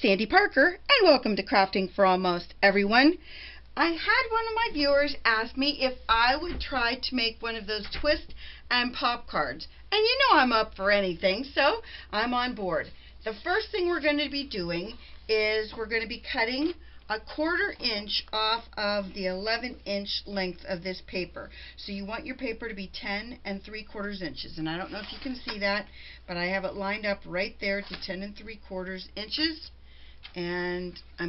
Sandy Parker, and welcome to Crafting for Almost Everyone. I had one of my viewers ask me if I would try to make one of those twist and pop cards. And you know I'm up for anything, so I'm on board. The first thing we're going to be doing is we're going to be cutting a 1/4 inch off of the 11-inch length of this paper. So you want your paper to be 10 3/4 inches. And I don't know if you can see that, but I have it lined up right there to 10 3/4 inches. And I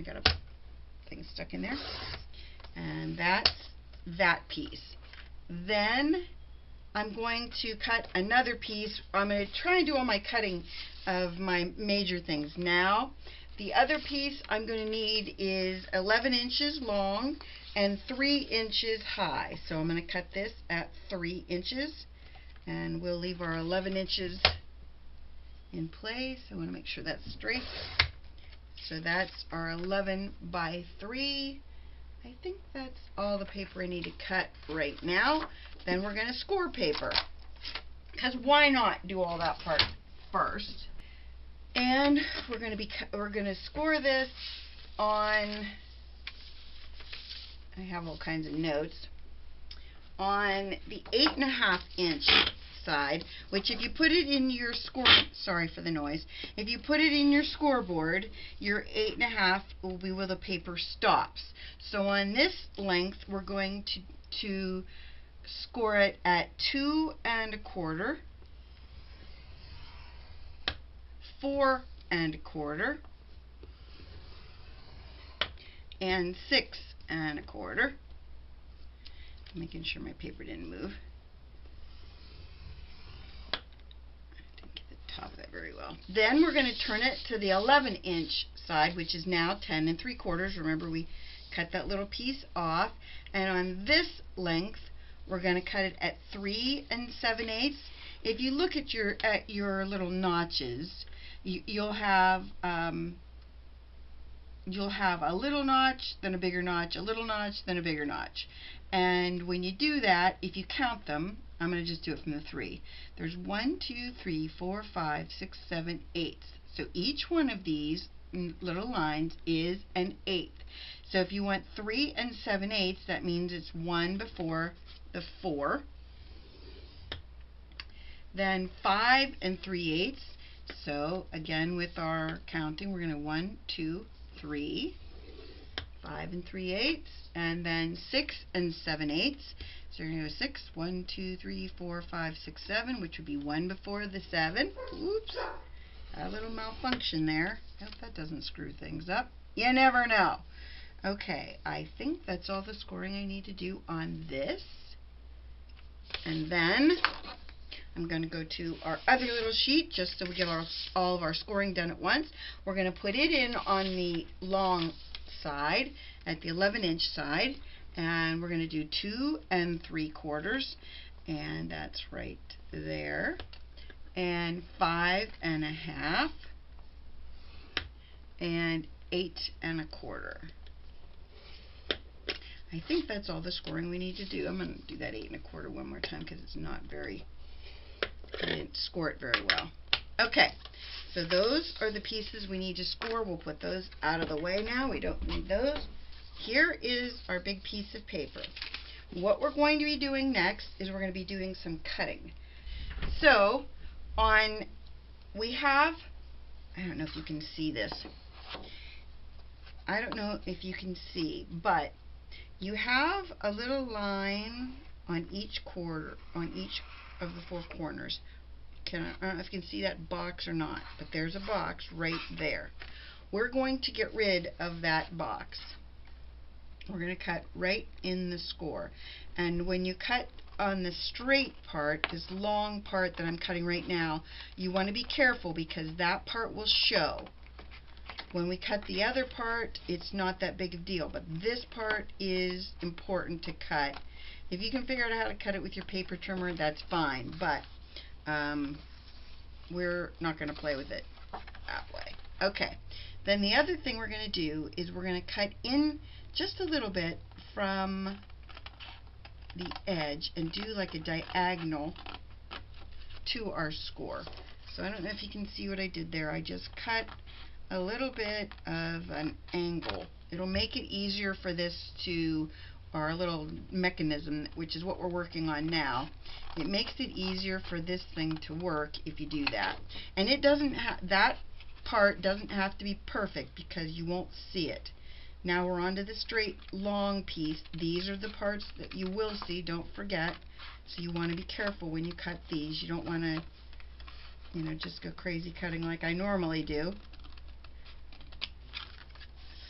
got a thing stuck in there. And that's that piece. Then I'm going to cut another piece. I'm going to try and do all my cutting of my major things now. The other piece I'm going to need is 11 inches long and 3 inches high. So I'm going to cut this at 3 inches, and we'll leave our 11 inches in place. I want to make sure that's straight. So that's our 11 by 3. I think that's all the paper I need to cut right now. Then we're going to score paper, because why not do all that part first? And we're going to score this on, I have all kinds of notes, on the 8.5 inch side, which if you put it in your sorry for the noise, if you put it in your scoreboard, your 8.5 will be where the paper stops. So on this length, we're going to score it at 2 1/4, 4 1/4, and 6 1/4. Making sure my paper didn't move. I didn't get the top of it very well. Then we're going to turn it to the 11-inch side, which is now 10 3/4. Remember, we cut that little piece off, and on this length we're going to cut it at 3 7/8. If you look at your little notches, you'll have a little notch, then a bigger notch, a little notch, then a bigger notch. And when you do that, if you count them, I'm going to just do it from the 3. There's 1, 2, 3, 4, 5, 6, 7, 8. So each one of these little lines is an 1/8. So if you want 3 7/8, that means it's 1 before the 4. Then 5 3/8. So again, with our counting, we're going to 1, 2, 3, 5 3/8, and then 6 7/8. So you're going to go 6, 1, 2, 3, 4, 5, 6, 7, which would be 1 before the 7. Oops, a little malfunction there. I hope that doesn't screw things up. You never know. Okay, I think that's all the scoring I need to do on this. And then I'm going to go to our other little sheet just so we get all of our scoring done at once. We're going to put it in on the long side, at the 11-inch side, and we're going to do 2 3/4, and that's right there, and 5 1/2, and 8 1/4. I think that's all the scoring we need to do. I'm going to do that 8 1/4 one more time because it's not very, I didn't score it very well. Okay, so those are the pieces we need to score. We'll put those out of the way now. We don't need those. Here is our big piece of paper. What we're going to be doing next is we're going to be doing some cutting. So we have, I don't know if you can see this. I don't know if you can see, but you have a little line on each of the 4 corners. I don't know if you can see that box or not, but there's a box right there. We're going to get rid of that box. We're going to cut right in the score. And when you cut on the straight part, this long part that I'm cutting right now, you want to be careful because that part will show. When we cut the other part, it's not that big of a deal, but this part is important to cut. If you can figure out how to cut it with your paper trimmer, that's fine, but we're not going to play with it that way. Okay, then the other thing we're going to do is we're going to cut in just a little bit from the edge and do like a diagonal to our score. So I don't know if you can see what I did there. I just cut a little bit of an angle. It'll make it easier for this to, our little mechanism, which is what we're working on now. It makes it easier for this thing to work if you do that. And it doesn't that part doesn't have to be perfect because you won't see it. Now we're on to the straight long piece. These are the parts that you will see, don't forget. So you want to be careful when you cut these. You don't want to, you know, just go crazy cutting like I normally do.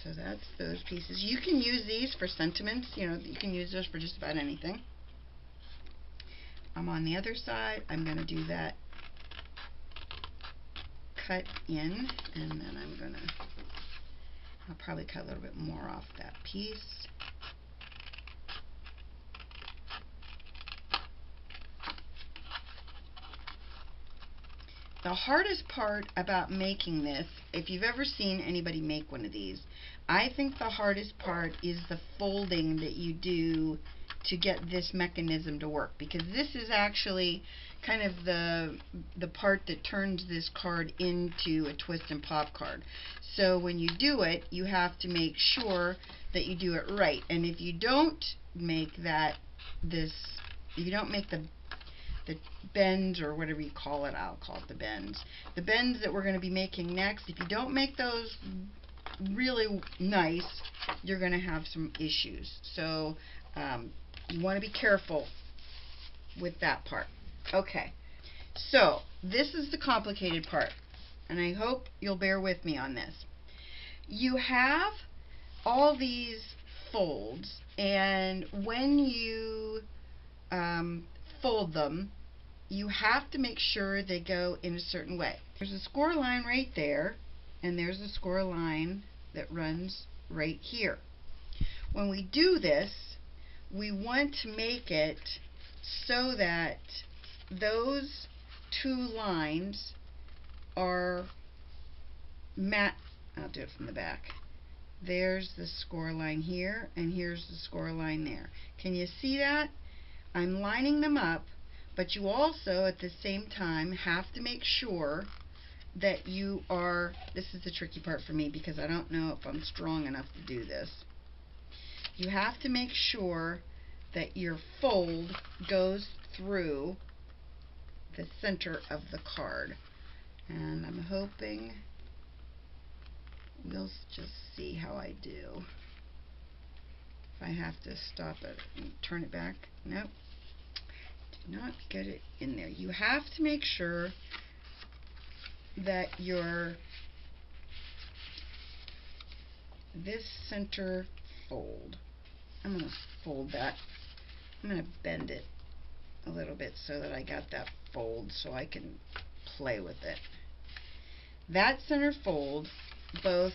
So that's those pieces. You can use these for sentiments, you know, you can use those for just about anything. I'm on the other side. I'm going to do that cut in, and then I'll probably cut a little bit more off that piece. The hardest part about making this, if you've ever seen anybody make one of these, I think the hardest part is the folding that you do to get this mechanism to work, because this is actually kind of the part that turns this card into a twist and pop card. So when you do it, you have to make sure that you do it right. And if you don't make if you don't make the bends, or whatever you call it, I'll call it the bends. The bends that we're going to be making next, if you don't make those really nice, you're going to have some issues. So you want to be careful with that part. Okay, so this is the complicated part, and I hope you'll bear with me on this. You have all these folds, and when you fold them, you have to make sure they go in a certain way. There's a score line right there, and there's a score line that runs right here. When we do this, we want to make it so that those two lines are I'll do it from the back. There's the score line here, and here's the score line there. Can you see that? I'm lining them up, but you also at the same time have to make sure that you are, this is the tricky part for me because I don't know if I'm strong enough to do this. You have to make sure that your fold goes through the center of the card. And I'm hoping we'll just see how I do. If I have to stop it and turn it back, nope. Did not get it in there. You have to make sure that this center fold, I'm going to fold that. I'm going to bend it a little bit so that I got that fold so I can play with it. That center fold, both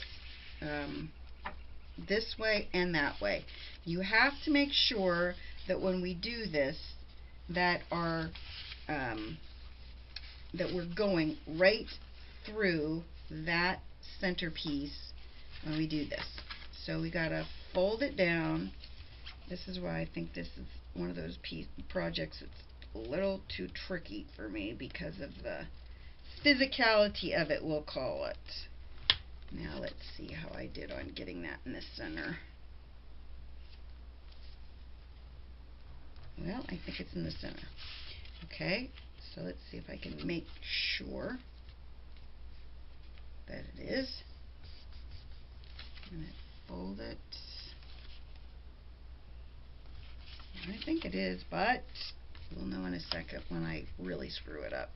this way and that way, you have to make sure that when we do this, that we're going right through that center piece when we do this. So we gotta fold it down. This is why I think this is one of those projects that's a little too tricky for me because of the physicality of it, we'll call it. Now let's see how I did on getting that in the center. Well, I think it's in the center. Okay, so let's see if I can make sure that it is. I'm going to fold it. I think it is, but we'll know in a second when I really screw it up.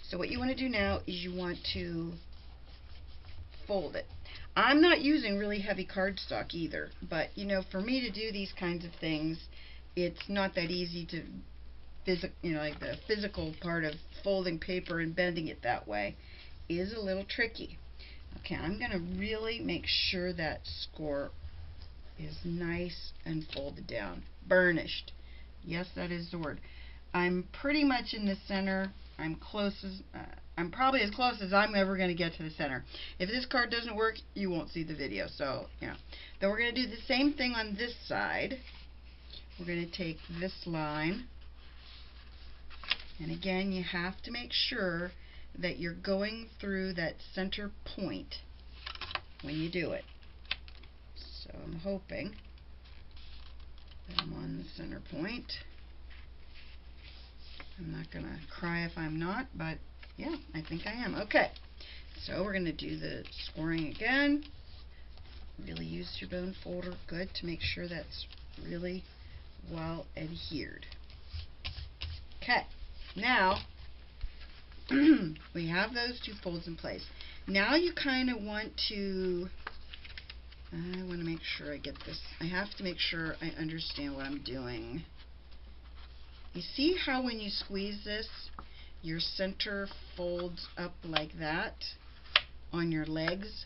So what you want to do now is you want to fold it. I'm not using really heavy cardstock either, but you know, for me to do these kinds of things, it's not that easy to like the physical part of folding paper and bending it that way is a little tricky. Okay, I'm going to really make sure that score is nice and folded down. Burnished. Yes, that is the word. I'm pretty much in the center. I'm probably as close as I'm ever going to get to the center. If this card doesn't work, you won't see the video. So, yeah. Then we're going to do the same thing on this side. We're going to take this line, and again, you have to make sure that you're going through that center point when you do it. So I'm hoping that I'm on the center point. I'm not going to cry if I'm not, but yeah, I think I am. Okay, so we're going to do the scoring again. Really use your bone folder good to make sure that's really well adhered. Okay, now we have those two folds in place. Now you kind of want to, I want to make sure I get this. I have to make sure I understand what I'm doing. You see how when you squeeze this, your center folds up like that on your legs?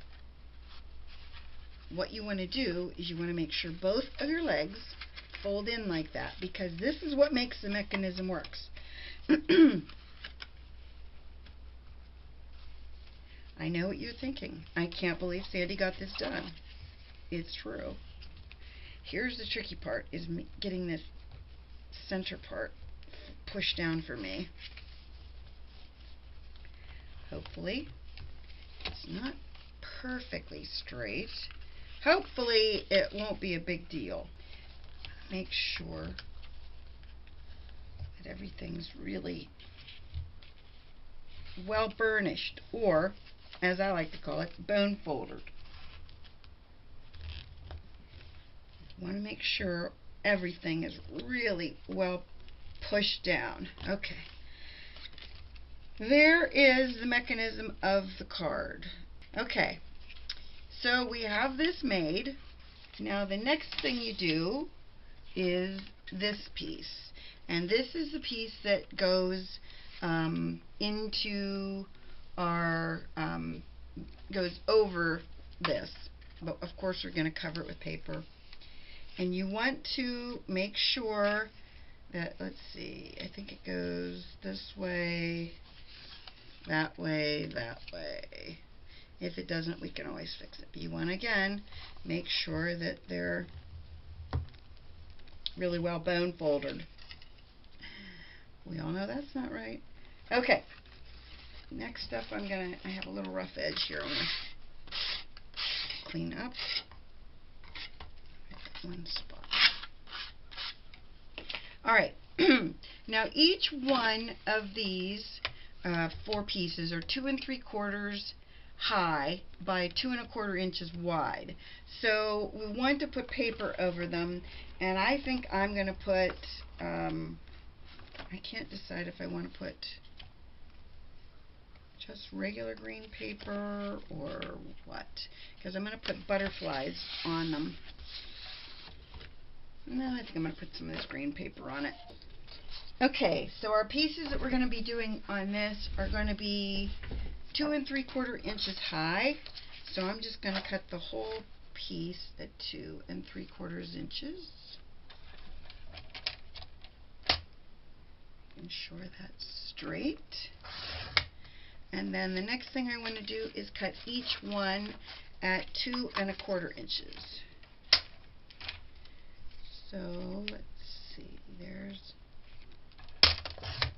What you want to do is you want to make sure both of your legs fold in like that, because this is what makes the mechanism works. I know what you're thinking. I can't believe Sandy got this done. It's true. Here's the tricky part, is getting this center part pushed down for me. Hopefully it's not perfectly straight. Hopefully it won't be a big deal. Make sure that everything's really well burnished, or as I like to call it, bone foldered. Want to make sure everything is really well pushed down. Okay. There is the mechanism of the card. Okay. So we have this made. Now the next thing you do is this piece. And this is the piece that goes into our, goes over this. But of course we're going to cover it with paper. And you want to make sure that, let's see, I think it goes this way, that way, that way. If it doesn't, we can always fix it. But you want to, again, make sure that they're really well bone folded. We all know that's not right. Okay. Next up, I have a little rough edge here. I'm going to clean up one spot. Alright. Now each one of these 4 pieces are 2 3/4 high by 2 1/4 inches wide. So we want to put paper over them, and I think I'm going to put, I can't decide if I want to put just regular green paper or what, because I'm going to put butterflies on them. No, I think I'm going to put some of this green paper on it. Okay, so our pieces that we're going to be doing on this are going to be 2 3/4 inches high. So I'm just going to cut the whole piece at 2 3/4 inches. Ensure that's straight. And then the next thing I want to do is cut each one at 2 1/4 inches. So let's see, there's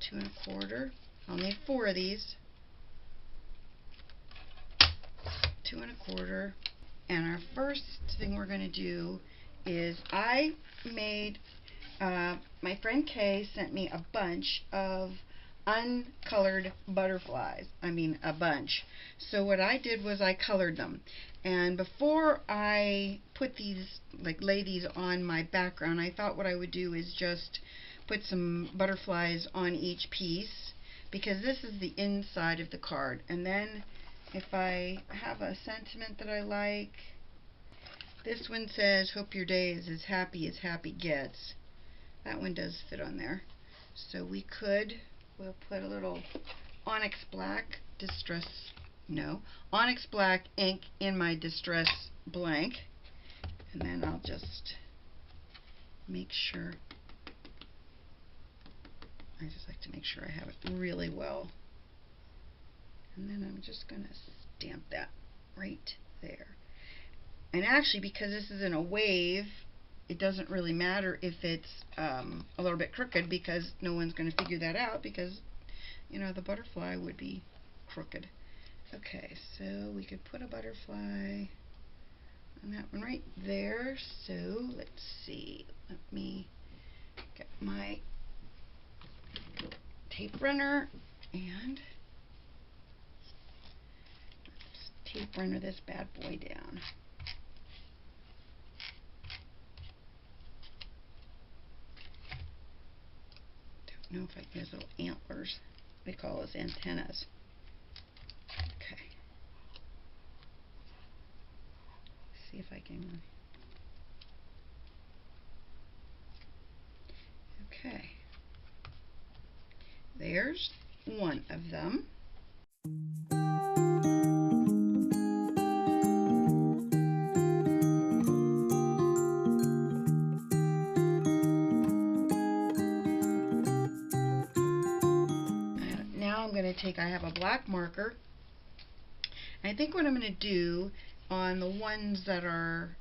2 1/4. I'll need 4 of these. 2 1/4. And our first thing we're going to do is I made, my friend Kay sent me a bunch of uncolored butterflies. I mean, a bunch. So what I did was I colored them. And before I put these, like lay these on my background, I thought what I would do is just put some butterflies on each piece, because this is the inside of the card. And then if I have a sentiment that I like, this one says, hope your day is as happy gets. That one does fit on there. So we'll put a little onyx black onyx black ink in my distress blank, and then I'll just make sure, I just like to make sure I have it really well, and then I'm just going to stamp that right there. And actually, because this is in a wave, it doesn't really matter if it's a little bit crooked, because no one's going to figure that out, because, you know, the butterfly would be crooked. Okay, so we could put a butterfly on that one right there. So let's see. Let me get my tape runner and let's tape runner this bad boy down. Don't know if I use little antlers. They call us antennas. Okay. See if I can. Okay. There's one of them. Now I'm going to take, I have a black marker. I think what I'm going to do on the ones that are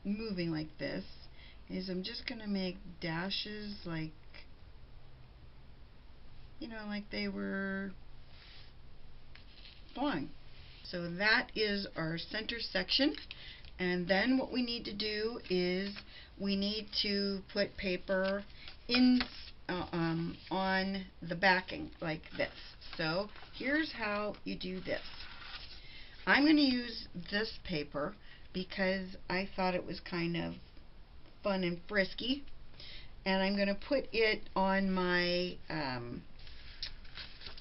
moving like this is I'm just going to make dashes like, you know, like they were flying. So that is our center section, and then what we need to do is we need to put paper in on the backing like this. So here's how you do this. I'm going to use this paper because I thought it was kind of fun and frisky, and I'm going to put it on my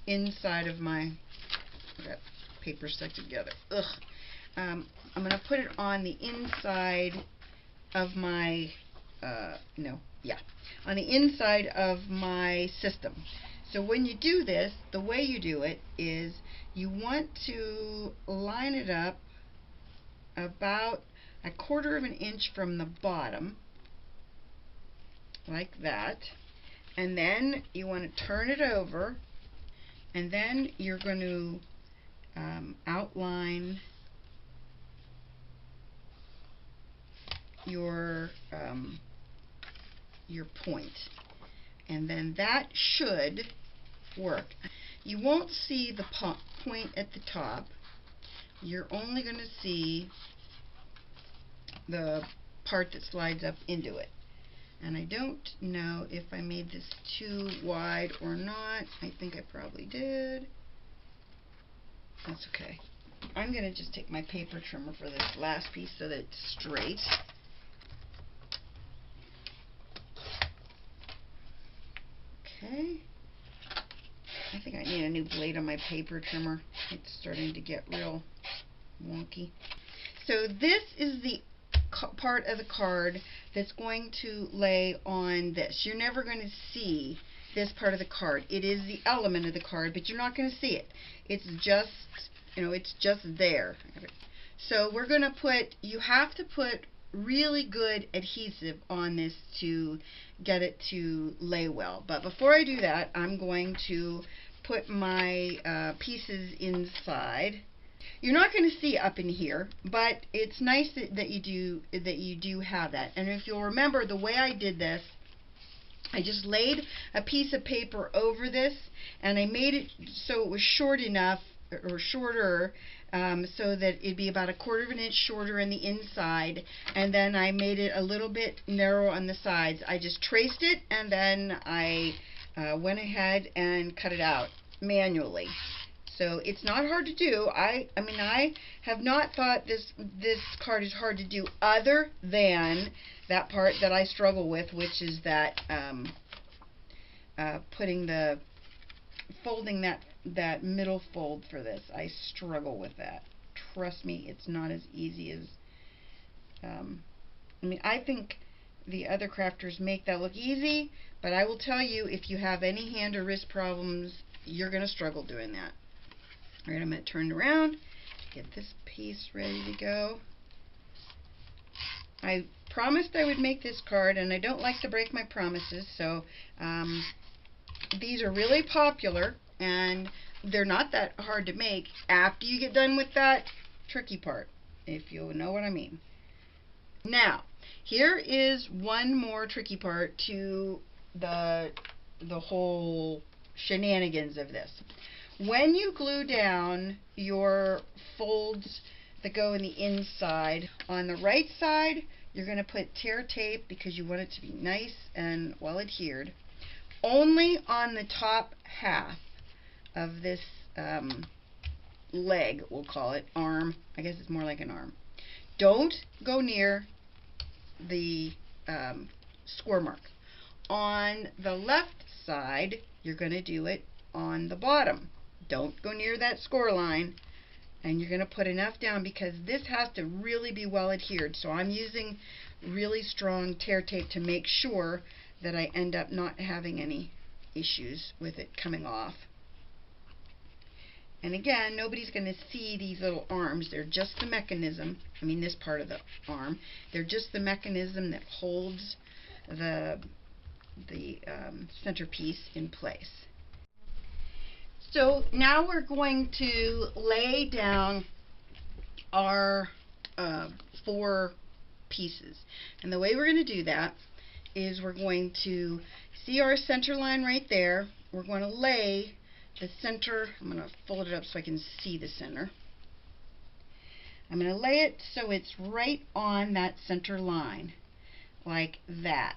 inside of my, that paper stuck together. Ugh. I'm going to put it on the inside of my on the inside of my system. So when you do this, the way you do it is you want to line it up about 1/4 of an inch from the bottom, like that, and then you want to turn it over, and then you're going to outline your point, and then that should work. You won't see the point at the top. You're only going to see the part that slides up into it. And I don't know if I made this too wide or not. I think I probably did. That's okay. I'm going to just take my paper trimmer for this last piece so that it's straight. Okay. I think I need a new blade on my paper trimmer. It's starting to get real wonky. So this is the part of the card that's going to lay on this. You're never going to see this part of the card. It is the element of the card, but you're not going to see it. It's just, you know, it's just there. So we're going to put, you have to put really good adhesive on this to get it to lay well. But before I do that, I'm going to put my pieces inside. You're not going to see up in here, but it's nice that you do have that. And if you'll remember, the way I did this, I just laid a piece of paper over this, and I made it so it was short enough, or shorter, so that it'd be about 1/4 of an inch shorter on the inside, and then I made it a little bit narrow on the sides. I just traced it, and then I went ahead and cut it out manually. So it's not hard to do. I mean, I have not thought this card is hard to do, other than that part that I struggle with, which is that folding that middle fold for this. I struggle with that. Trust me, it's not as easy as I mean, I think the other crafters make that look easy, but I will tell you, if you have any hand or wrist problems, you're going to struggle doing that. Alright, I'm going to turn it around, get this piece ready to go. I promised I would make this card, and I don't like to break my promises, so these are really popular, and they're not that hard to make after you get done with that tricky part, if you know what I mean. Now, here is one more tricky part to the whole shenanigans of this. When you glue down your folds that go in the inside, on the right side, you're going to put tear tape because you want it to be nice and well adhered. Only on the top half of this leg, we'll call it, arm. I guess it's more like an arm. Don't go near the score mark. On the left side, you're going to do it on the bottom. Don't go near that score line, and you're going to put enough down because this has to really be well adhered. So I'm using really strong tear tape to make sure that I end up not having any issues with it coming off. And again, nobody's going to see these little arms. They're just the mechanism. I mean, this part of the arm. They're just the mechanism that holds the centerpiece in place. So now we're going to lay down our 4 pieces. And the way we're going to do that is we're going to see our center line right there. We're going to lay the center. I'm going to fold it up so I can see the center. I'm going to lay it so it's right on that center line, like that.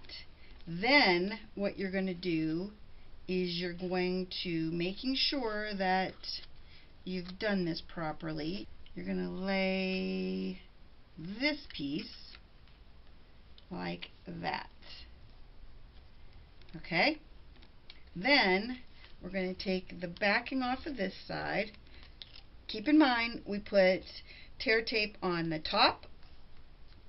Then what you're going to do is you're going to, making sure that you've done this properly, you're going to lay this piece like that. Okay? Then we're going to take the backing off of this side. Keep in mind we put tear tape on the top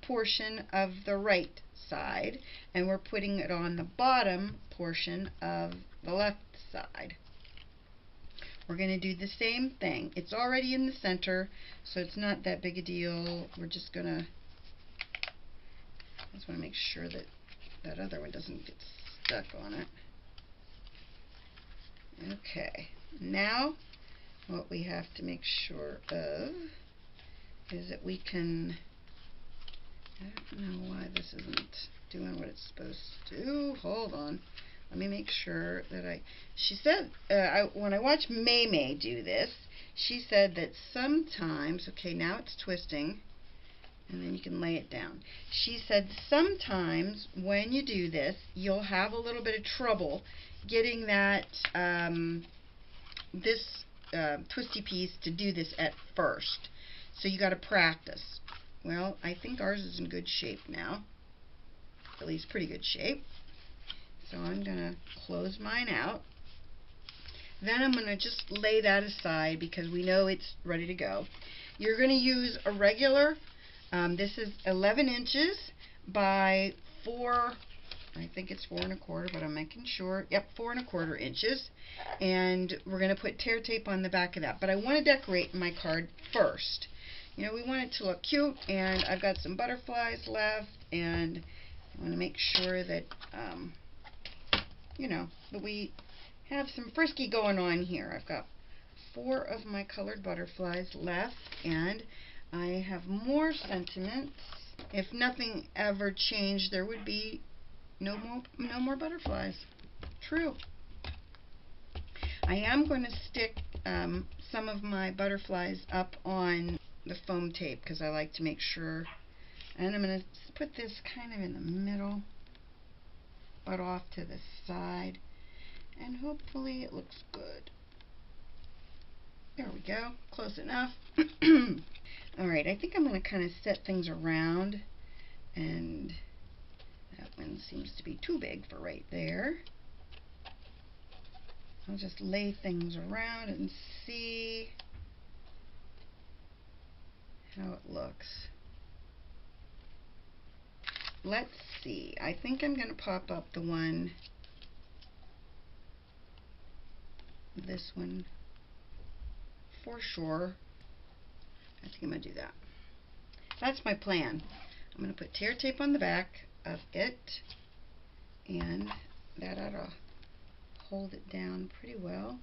portion of the right side, and we're putting it on the bottom portion of the left side. We're going to do the same thing. It's already in the center, so it's not that big a deal. We're just going to, just want to make sure that that other one doesn't get stuck on it. Okay, now what we have to make sure of is that we can, I don't know why this isn't doing what it's supposed to do. Hold on. Let me make sure that she said, when I watched MayMay do this, she said that sometimes, okay, now it's twisting, and then you can lay it down. She said sometimes when you do this, you'll have a little bit of trouble getting that, twisty piece to do this at first. So you got to practice. Well, I think ours is in good shape now. At least pretty good shape. So I'm going to close mine out. Then I'm going to just lay that aside because we know it's ready to go. You're going to use a regular, this is 11 inches by 4, I think it's 4 1/4, but I'm making sure. Yep, 4 1/4 inches. And we're going to put tear tape on the back of that. But I want to decorate my card first. You know, we want it to look cute, and I've got some butterflies left, and I want to make sure that, you know, that we have some frisky going on here. I've got 4 of my colored butterflies left, and I have more sentiments. If nothing ever changed, there would be no more butterflies. True. I am going to stick some of my butterflies up on the foam tape because I like to make sure. And I'm going to put this kind of in the middle, but off to the side, and hopefully it looks good. There we go, close enough. Alright, I think I'm going to kind of set things around, and that one seems to be too big for right there. I'll just lay things around and see how it looks. Let's see. I think I'm going to pop up the one, this one, for sure. I think I'm going to do that. That's my plan. I'm going to put tear tape on the back of it, and that ought to hold it down pretty well.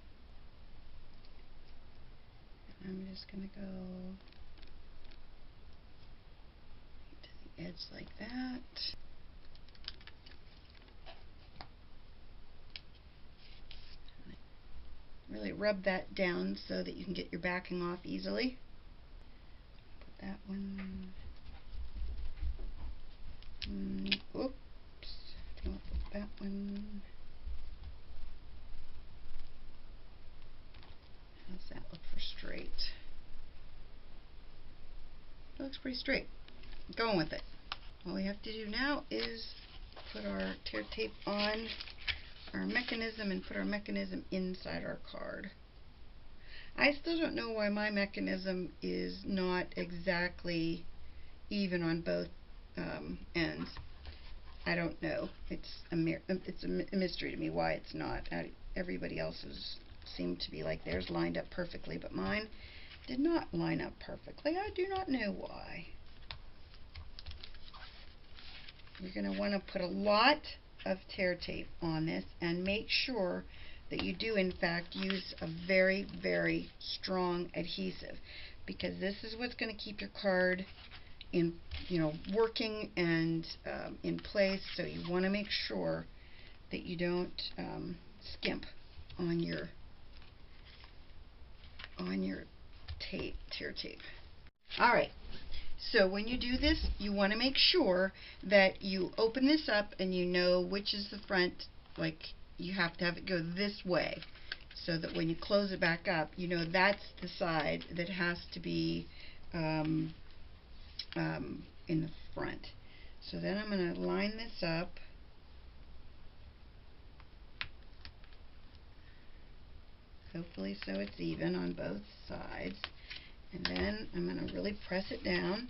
I'm just going to go to the edge like that. Really rub that down so that you can get your backing off easily. Put that one. Oops. Don't put that one. How's that look for straight? It looks pretty straight. Going with it. All we have to do now is put our tear tape on our mechanism and put our mechanism inside our card. I still don't know why my mechanism is not exactly even on both ends. I don't know. It's a mystery to me why it's not. Everybody else's seemed to be like theirs lined up perfectly, but mine did not line up perfectly. I do not know why. You're going to want to put a lot of tear tape on this and make sure that you do in fact use a very, very strong adhesive, because this is what's going to keep your card in, working and in place. So you want to make sure that you don't skimp on your tear tape. All right. So when you do this, you want to make sure that you open this up and you know which is the front. Like, you have to have it go this way so that when you close it back up, you know that's the side that has to be in the front. So then I'm going to line this up. Hopefully so it's even on both sides. And then I'm going to really press it down.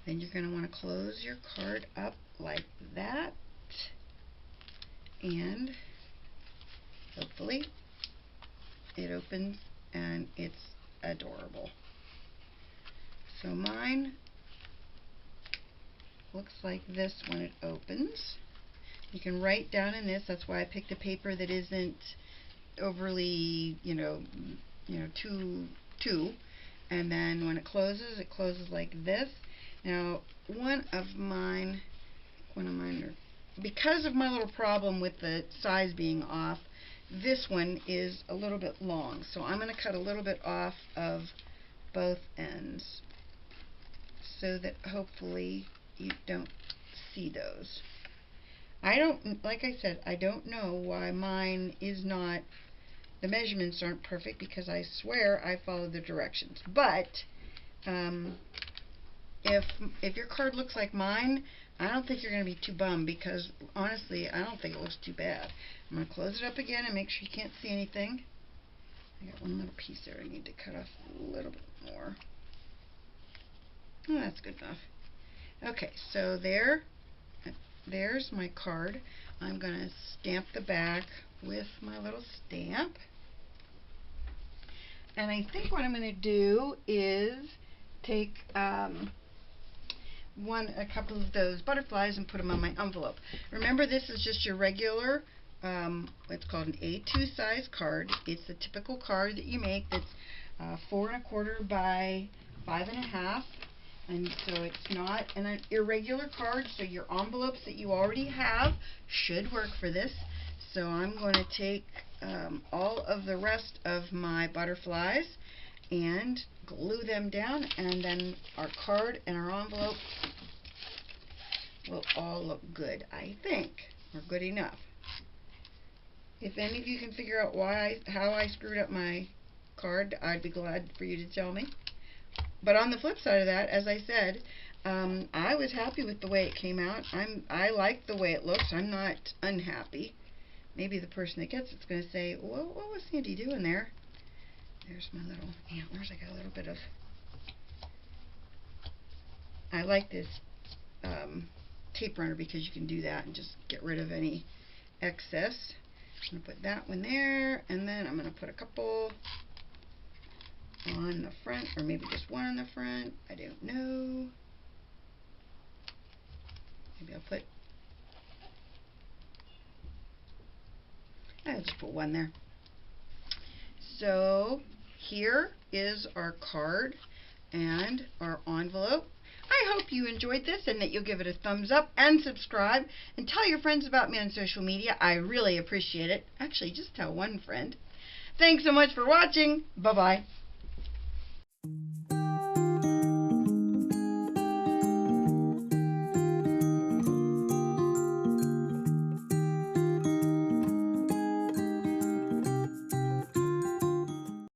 Then you're going to want to close your card up like that. And hopefully it opens and it's adorable. So mine looks like this when it opens. You can write down in this. That's why I picked a paper that isn't overly, too. And then when it closes like this. Now, one of mine are, because of my little problem with the size being off, this one is a little bit long. So I'm going to cut a little bit off of both ends so that hopefully you don't see those. Like I said, I don't know why mine is not, the measurements aren't perfect, because I swear I followed the directions. But if your card looks like mine, I don't think you're going to be too bummed, because honestly, I don't think it looks too bad. I'm going to close it up again and make sure you can't see anything. I got one little piece there I need to cut off a little bit more. Oh, that's good enough. Okay, so there's my card. I'm going to stamp the back with my little stamp. And I think what I'm going to do is take a couple of those butterflies and put them on my envelope. Remember, this is just your regular, it's called an A2 size card. It's the typical card that you make that's 4 1/4 by 5 1/2. And so it's not an irregular card, so your envelopes that you already have should work for this. So I'm going to take all of the rest of my butterflies and glue them down, and then our card and our envelope will all look good, I think, or good enough. If any of you can figure out how I screwed up my card, I'd be glad for you to tell me. But on the flip side of that, as I said, I was happy with the way it came out. I like the way it looks. I'm not unhappy. Maybe the person that gets it's going to say, well, what was Sandy doing there? There's my little antlers. I got a little bit of... I like this tape runner because you can do that and just get rid of any excess. I'm going to put that one there, and then I'm going to put a couple on the front, or maybe just one on the front. I don't know. Maybe I'll just put one there. So here is our card and our envelope. I hope you enjoyed this and that you'll give it a thumbs up and subscribe and tell your friends about me on social media. I really appreciate it. Actually, just tell one friend. Thanks so much for watching. Bye-bye.